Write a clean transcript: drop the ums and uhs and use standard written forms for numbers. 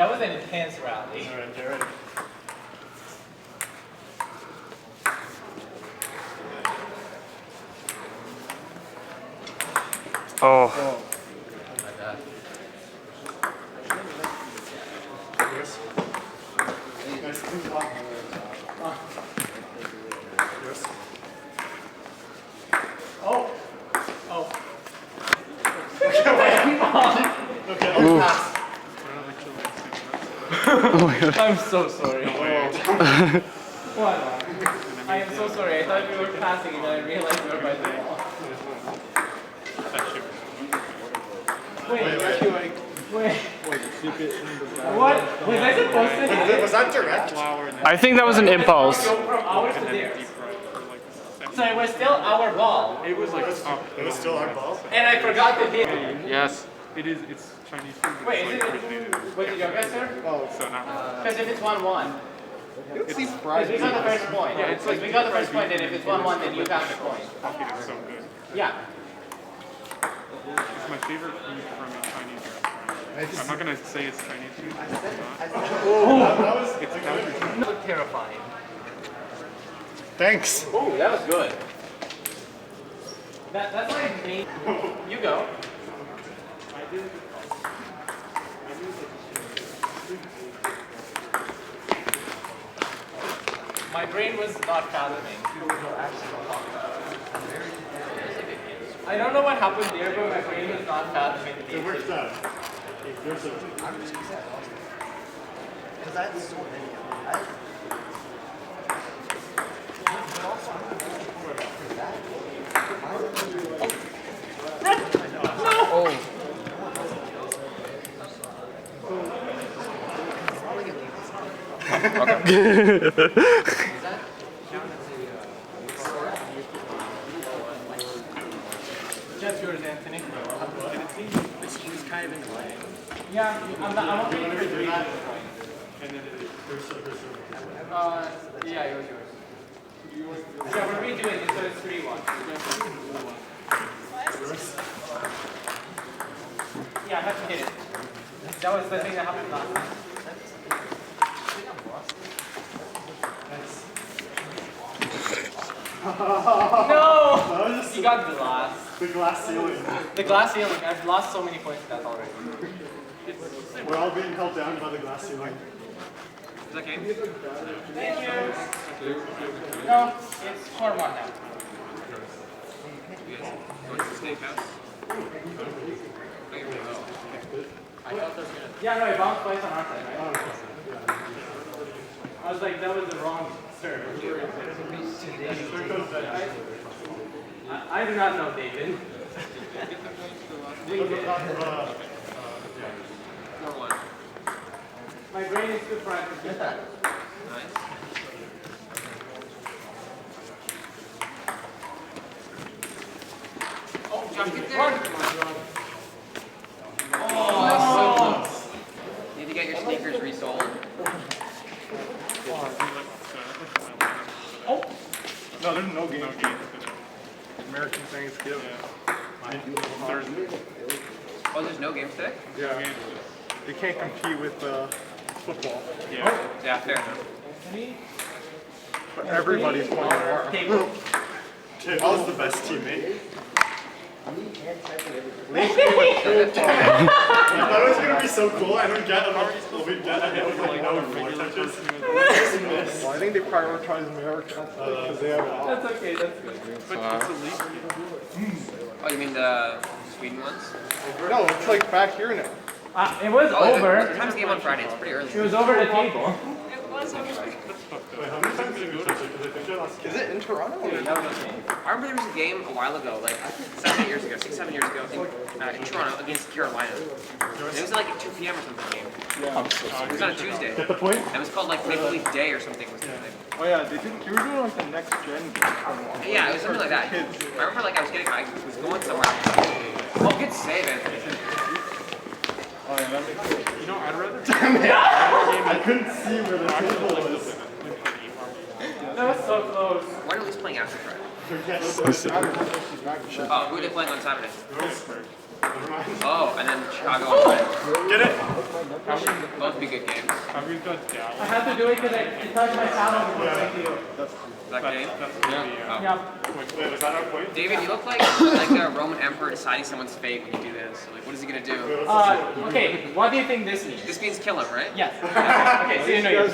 That was an intense rally. Alright, get ready. Oh. Oh my god. Yes. Nice. Yes. Oh. Oh. Okay, I'll pass. Oh my god. I'm so sorry. What? I am so sorry. I thought we were passing and then I realized we were by the wall. Wait. Wait. What? Was I supposed to hit it? Was that direct? I think that was an impulse. Go from ours to theirs. So it was still our ball. It was like up. It was still our ball? And I forgot to hit it. Yes. It is. It's Chinese food. Wait, is it? What did you guess, sir? Oh, so not. Because if it's 1-1. It's Because we got the first point. Yeah, it's like we got the first point, and if it's 1-1, then you got the point. Fucking is so good. Yeah. It's my favorite food from a Chinese restaurant. I'm not gonna say it's Chinese food. It's not. It's Chinese. Look terrifying. Thanks. Ooh, that was good. That's like me. You go. My brain was not fathoming. I don't know what happened there, but my brain was not fathoming. It worked out. There's a... Because I had so many of them. Just yours, Anthony. He was kind of in the way. Yeah, I'm waiting for 3. Yeah, it was yours. Yeah, we're redoing it, so it's 3-1. Yeah, I have to hit it. That was the thing that happened last time. No! You got glass. The glass ceiling. The glass ceiling. I've lost so many points to that already. We're all being held down by the glass ceiling. Is that game? Thank you. No, it's 4-1 now. Yeah, no, it bounced twice on our side, right? I was like, that was the wrong serve. I do not know, David. My brain is too fried to do that. Oh, Josh, get there. Need to get your sneakers resold. Oh, No, there's no game. American Thanksgiving. Thursday. Oh, there's no games today? Yeah. You can't compete with football. Yeah. Yeah, fair enough. But everybody's playing war. Teqball's the best teammate. I thought it was gonna be so cool. I don't get enough. We get a hit with like no four touches. Well, I think they prioritize America because they have it all. that's okay, that's good. But it's a league. Oh, you mean the Sweden ones? No, it's like back here now. It was Oh, over. the time's game on Friday. It's pretty early. It was over the table. Wait, how many times did you go to? Because I think I lost. Is it in Toronto? That was okay. I remember there was a game a while ago, like 7 years ago, 6, 7 years ago, in Toronto against Carolina. And it was like at 2 p.m. or something game. It was on a Tuesday. Get the point? And it was called like Maple Leaf Day or something. Was the name. Oh yeah, they were doing like the next gen game. Yeah, it was something like that. I remember like I was going somewhere. Oh, good save, Anthony. Oh yeah, that makes sense. You know, I'd rather. I couldn't see where the table was. That was so close. Why are we playing after Friday? Yes. Oh, who are they playing on Saturday? Oh, and then Chicago and Red. Get it? Both be good games. Have we got I Dallas? had to do it because it touched my talent before I you. That game? That's gonna be, Yeah. Wait, was that our point? David, you look like a Roman emperor deciding someone's fate when you do this. Like, what is he gonna do? Okay, what do you think this means? This means kill him, right? Yes. Okay, so you know you're